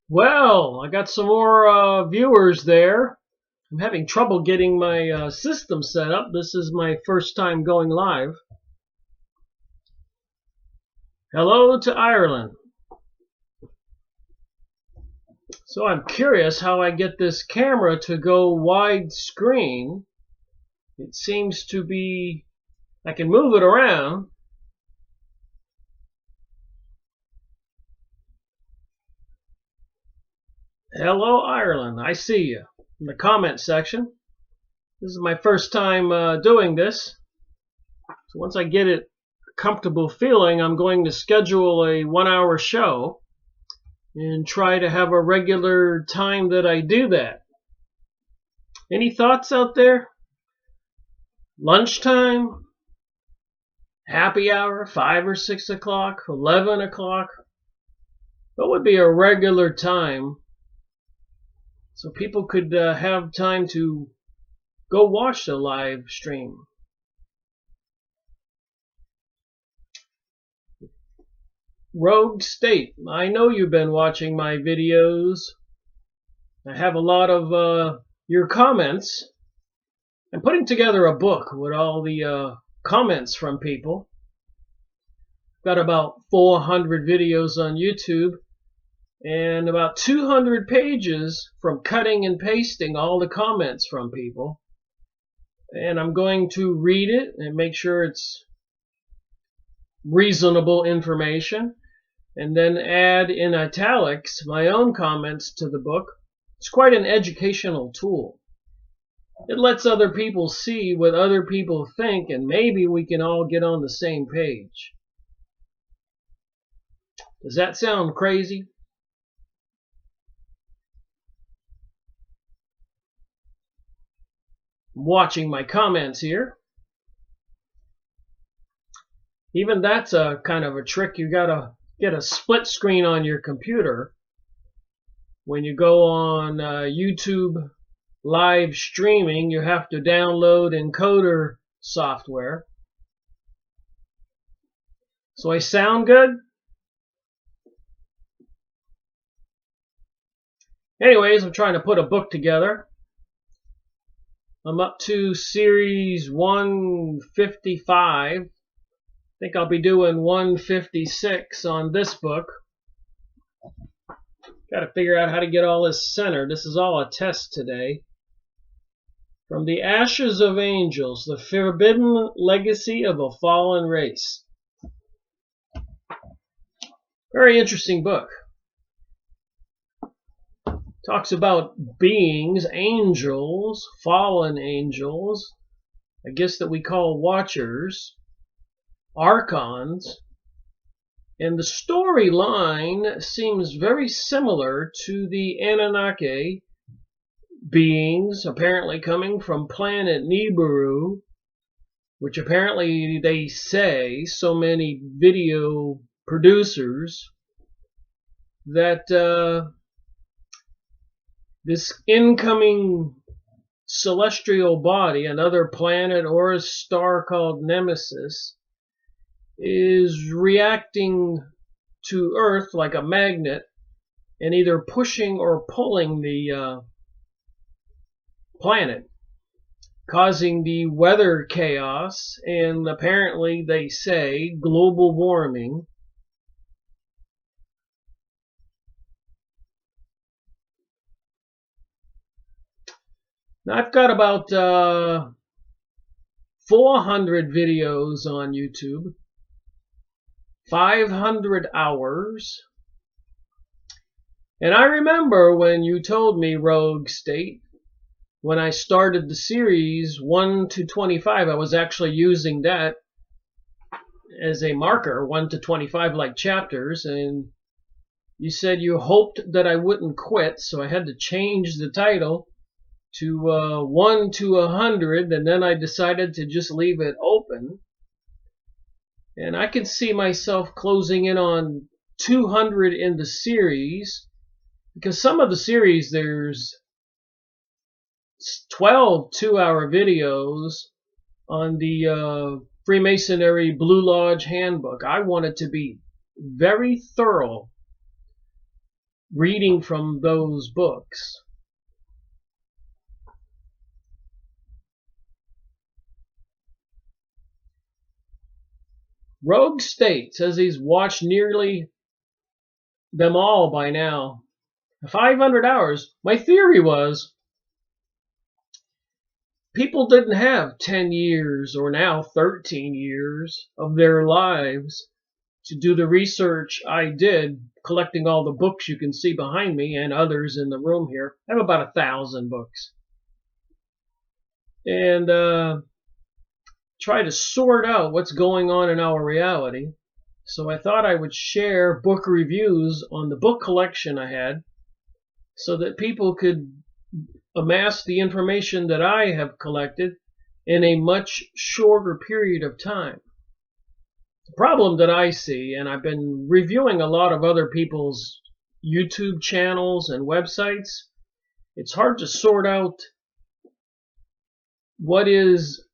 Well, I got some more viewers there. I'm having trouble getting my system set up. This is my first time going live. Hello to Ireland. So I'm curious how I get this camera to go widescreen. It seems to be, I can move it around. Hello Ireland, I see you in the comment section. This is my first time doing this. So once I get it comfortable feeling, I'm going to schedule a 1 hour show and try to have a regular time that I do that. Any thoughts out there? Lunchtime? Happy hour? 5 or 6 o'clock? 11 o'clock? What would be a regular time so people could have time to go watch the live stream? Rogue State, I know you've been watching my videos. I have a lot of your comments. I'm putting together a book with all the comments from people. Got about 400 videos on YouTube and about 200 pages from cutting and pasting all the comments from people. And I'm going to read it and make sure it's reasonable information, and then add in italics my own comments to the book. It's quite an educational tool. It lets other people see what other people think, and maybe we can all get on the same page. Does that sound crazy? I'm watching my comments here. Even that's a kind of a trick. You gotta get a split screen on your computer when you go on YouTube live streaming. You have to download encoder software. So I sound good? Anyways, I'm trying to put a book together. I'm up to series 155. I think I'll be doing 156 on this book. Got to figure out how to get all this centered. This is all a test today. From the Ashes of Angels, the Forbidden Legacy of a Fallen Race. Very interesting book. Talks about beings, angels, fallen angels, I guess that we call watchers, archons, and the storyline seems very similar to the Anunnaki beings apparently coming from planet Nibiru, which apparently they say, so many video producers, that this incoming celestial body, another planet or a star called Nemesis, is reacting to Earth like a magnet and either pushing or pulling the planet, causing the weather chaos and apparently, they say, global warming. Now, I've got about 400 videos on YouTube, 500 hours. And I remember when you told me, Rogue State, when I started the series 1 to 25, I was actually using that as a marker, 1 to 25 like chapters, and you said you hoped that I wouldn't quit, so I had to change the title to 1 to 100, and then I decided to just leave it open. And I can see myself closing in on 200 in the series, because some of the series there's 12 2-hour videos on the Freemasonry Blue Lodge Handbook. I want it to be very thorough, reading from those books. Rogue State says he's watched nearly them all by now. 500 hours. My theory was people didn't have 10 years or now 13 years of their lives to do the research I did, collecting all the books you can see behind me and others in the room here. I have about 1,000 books. And try to sort out what's going on in our reality. So I thought I would share book reviews on the book collection I had so that people could amass the information that I have collected in a much shorter period of time. The problem that I see, and I've been reviewing a lot of other people's YouTube channels and websites, it's hard to sort out what is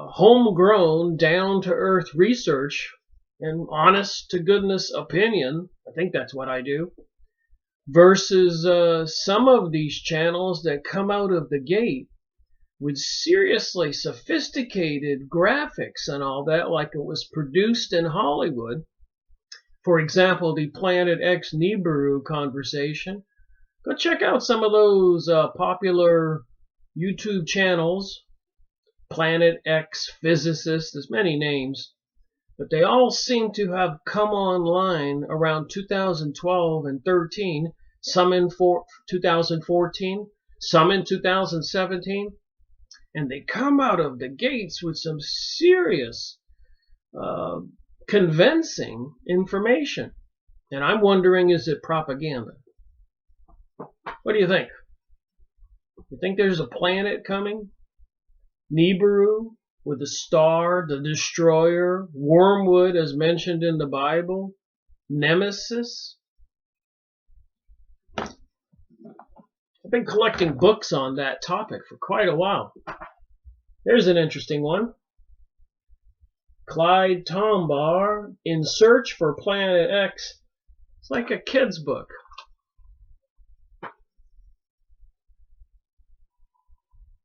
homegrown, down-to-earth research and honest-to-goodness opinion. I think that's what I do. Versus some of these channels that come out of the gate with seriously sophisticated graphics and all that, like it was produced in Hollywood. For example, the Planet X Nibiru conversation. Go check out some of those popular YouTube channels. Planet X Physicist, there's many names, but they all seem to have come online around 2012 and 13, some in 2014, some in 2017, and they come out of the gates with some serious, convincing information. And I'm wondering, is it propaganda? What do you think? You think there's a planet coming? Nibiru with a star, the destroyer, wormwood as mentioned in the Bible, Nemesis. I've been collecting books on that topic for quite a while. There's an interesting one. Clyde Tombaugh, In Search for Planet X. It's like a kid's book.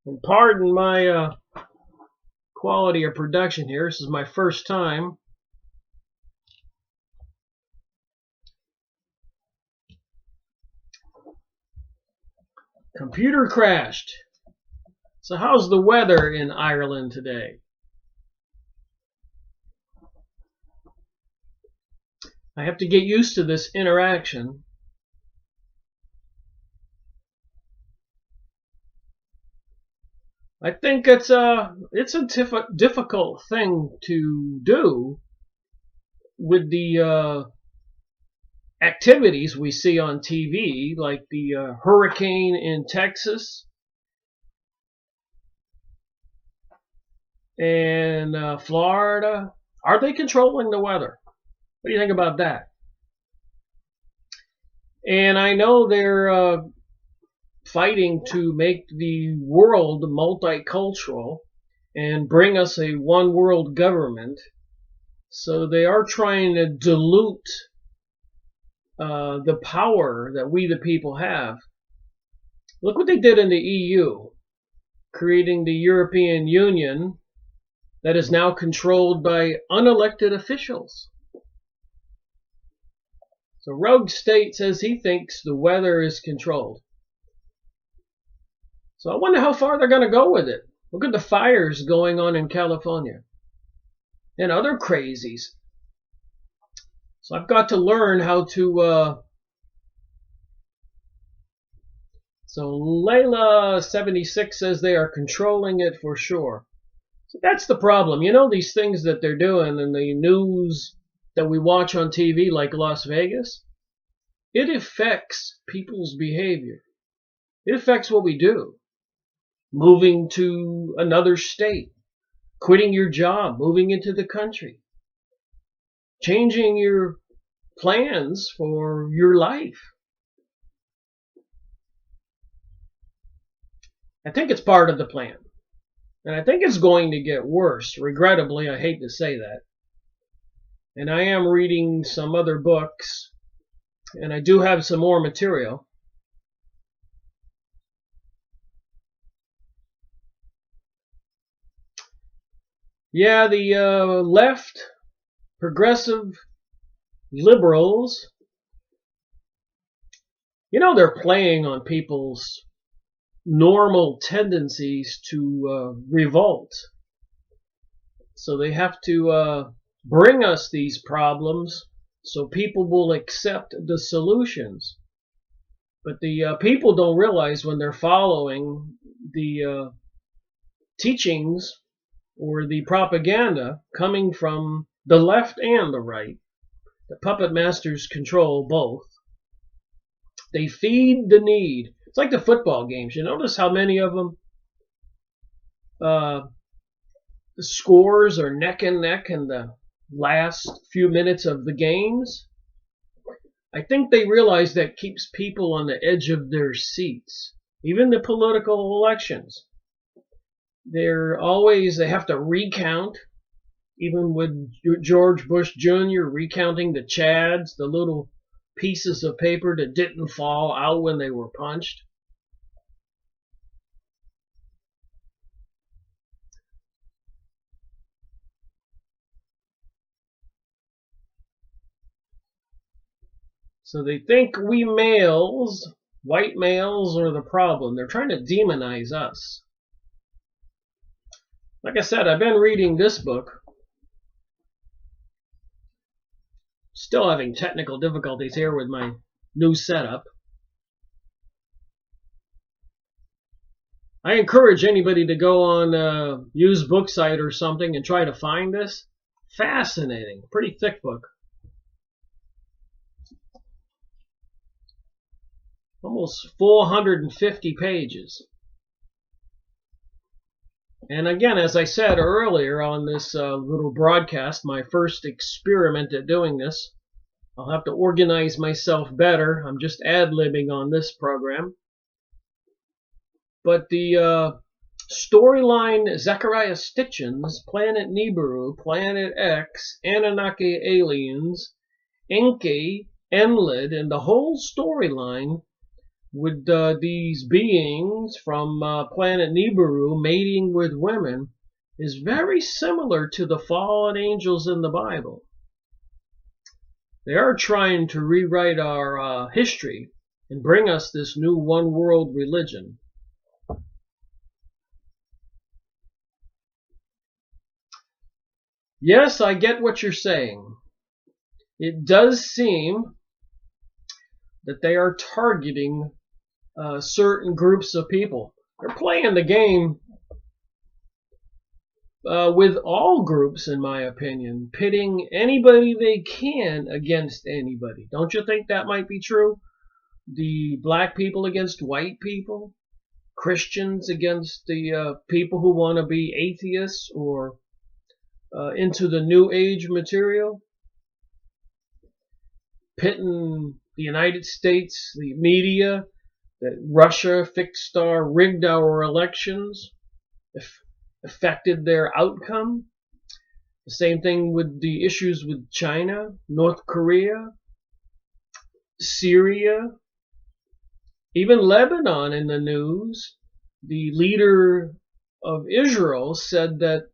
And pardon my quality of production here. This is my first time. Computer crashed. So how's the weather in Ireland today? I have to get used to this interaction. I think it's a difficult thing to do with the activities we see on TV, like the hurricane in Texas and Florida. Are they controlling the weather? What do you think about that? And I know they're fighting to make the world multicultural and bring us a one world government. So they are trying to dilute the power that we the people have. Look what they did in the EU, creating the European Union that is now controlled by unelected officials. So Rogue State says he thinks the weather is controlled. So I wonder how far they're going to go with it. Look at the fires going on in California and other crazies. So I've got to learn how to... So Layla76 says they are controlling it for sure. So that's the problem. You know, these things that they're doing in the news that we watch on TV, like Las Vegas, it affects people's behavior. It affects what we do. Moving to another state, quitting your job, moving into the country, changing your plans for your life. I think it's part of the plan. And I think it's going to get worse. Regrettably, I hate to say that. And I am reading some other books And I do have some more material. Yeah, the left, progressive liberals, they're playing on people's normal tendencies to revolt. So they have to bring us these problems so people will accept the solutions. But the people don't realize when they're following the teachings or the propaganda coming from the left and the right. The puppet masters control both. They feed the need. It's like the football games. You notice how many of them the scores are neck and neck in the last few minutes of the games? I think they realize that keeps people on the edge of their seats. Even the political elections. They have to recount, even with George Bush Jr. recounting the chads, the little pieces of paper that didn't fall out when they were punched. So they think we males, white males, are the problem. They're trying to demonize us. Like I said, I've been reading this book. Still having technical difficulties here with my new setup. I encourage anybody to go on Used Book Site or something and try to find this. Fascinating. Pretty thick book. Almost 450 pages. And again, as I said earlier on this little broadcast, my first experiment at doing this, I'll have to organize myself better. I'm just ad-libbing on this program. But the storyline Zechariah Stitchin's Planet Nibiru, Planet X, Anunnaki aliens, Enki, Enlil, and the whole storyline with these beings from planet Nibiru mating with women is very similar to the fallen angels in the Bible. They are trying to rewrite our history and bring us this new one world religion. Yes, I get what you're saying. It does seem that they are targeting certain groups of people. They're playing the game with all groups, in my opinion, pitting anybody they can against anybody. Don't you think that might be true? The black people against white people, Christians against the people who want to be atheists or into the New Age material, pitting the United States, the media, that Russia rigged our elections, affected their outcome. The same thing with the issues with China, North Korea, Syria, even Lebanon in the news. The leader of Israel said that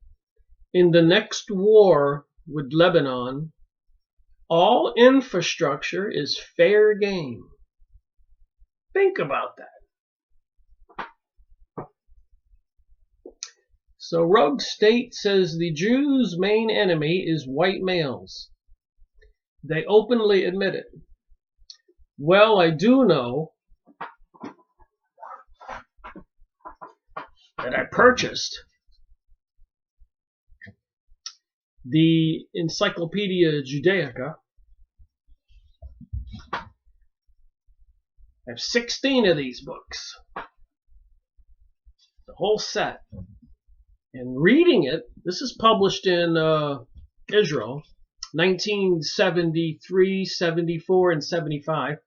in the next war with Lebanon, all infrastructure is fair game. Think about that. So Rogue State says the Jews' main enemy is white males. They openly admit it. Well, I do know that I purchased the Encyclopedia Judaica. I have 16 of these books, the whole set. And reading it, this is published in Israel, 1973, 74, and 75.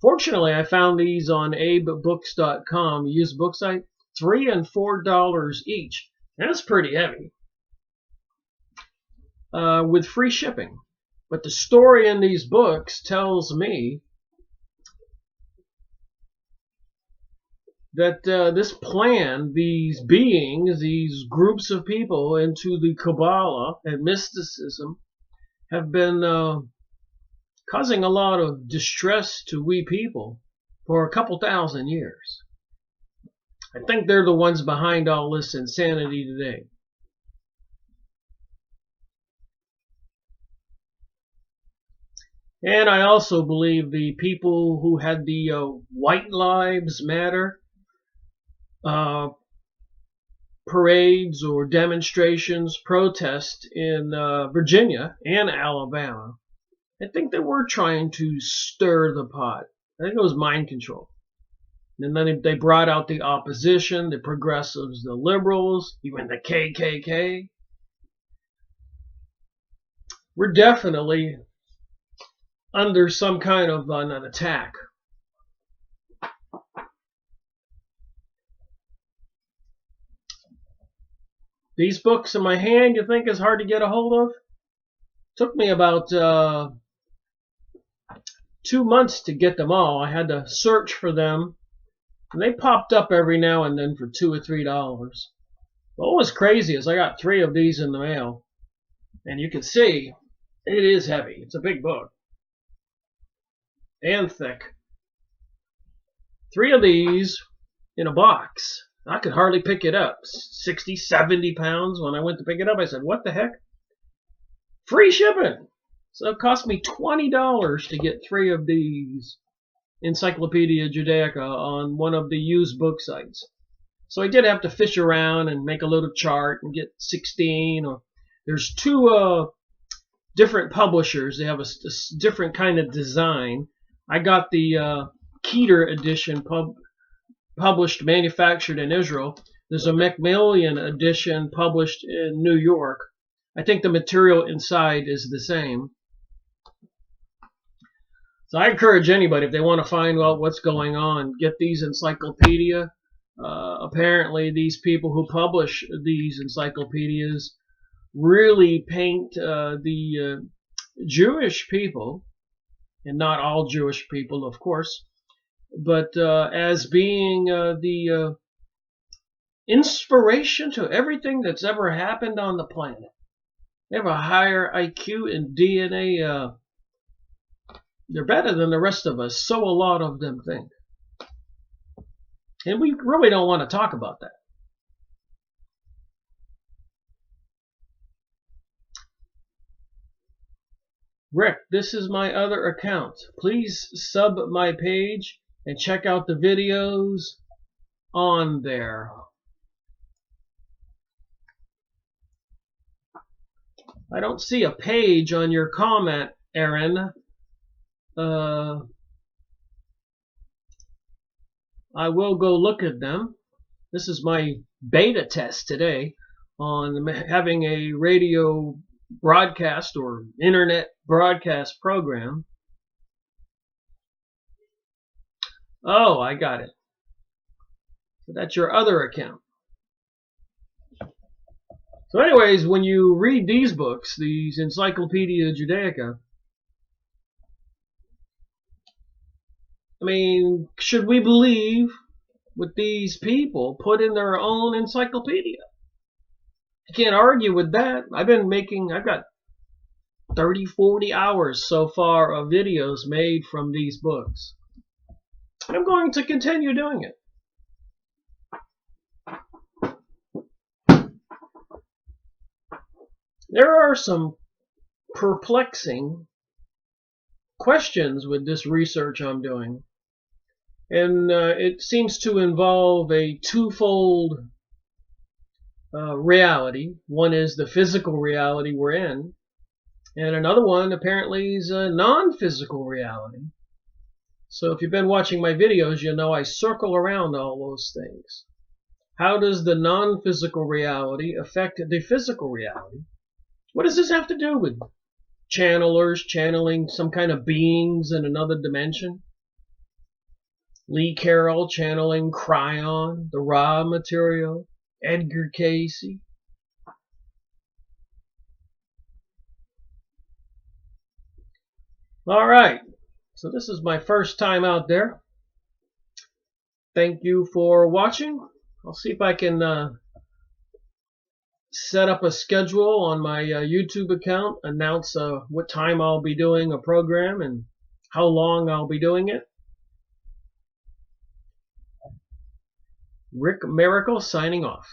Fortunately, I found these on abebooks.com, used book site, $3 and $4 each. That's pretty heavy, with free shipping. But the story in these books tells me that this plan, these beings, these groups of people into the Kabbalah and mysticism have been causing a lot of distress to we people for a couple thousand years. I think they're the ones behind all this insanity today. And I also believe the people who had the White Lives Matter parades or demonstrations, protests in Virginia and Alabama, I think they were trying to stir the pot. I think it was mind control. And then they brought out the opposition, the progressives, the liberals, even the KKK. We're definitely under some kind of an attack. These books in my hand, you think is hard to get a hold of? Took me about 2 months to get them all. I had to search for them, and they popped up every now and then for $2 or $3. What was crazy is I got 3 of these in the mail, and you can see it is heavy. It's a big book and thick. 3 of these in a box. I could hardly pick it up. 60, 70 pounds. When I went to pick it up, I said, what the heck? Free shipping. So it cost me $20 to get 3 of these Encyclopedia Judaica on one of the used book sites. So I did have to fish around and make a little chart and get 16. Or there's 2 different publishers. They have a different kind of design. I got the Keter edition published, manufactured in Israel. There's a Macmillan edition published in New York. I think the material inside is the same. So I encourage anybody, if they want to find out what's going on, get these encyclopedia. Apparently, these people who publish these encyclopedias really paint the Jewish people, and not all Jewish people, of course, but as being the inspiration to everything that's ever happened on the planet. They have a higher IQ and DNA. They're better than the rest of us, so a lot of them think. And we really don't want to talk about that. Rick, this is my other account. Please sub my page and check out the videos on there. I don't see a page on your comment, Aaron. I will go look at them. This is my beta test today on having a radio broadcast or internet broadcast program. Oh, I got it. So that's your other account. So anyways, when you read these books, these Encyclopedia Judaica, I mean, should we believe what these people put in their own encyclopedia? I can't argue with that. I've got 30, 40 hours so far of videos made from these books. I'm going to continue doing it. There are some perplexing questions with this research I'm doing. And it seems to involve a twofold reality. One is the physical reality we're in, and another one apparently is a non-physical reality. So if you've been watching my videos, you'll know I circle around all those things. How does the non-physical reality affect the physical reality? What does this have to do with channelers channeling some kind of beings in another dimension? Lee Carroll channeling Cryon, the raw material, Edgar Casey. All right, so this is my first time out there. thank you for watching. I'll see if I can set up a schedule on my YouTube account, announce what time I'll be doing a program and how long I'll be doing it. Rick Miracle signing off.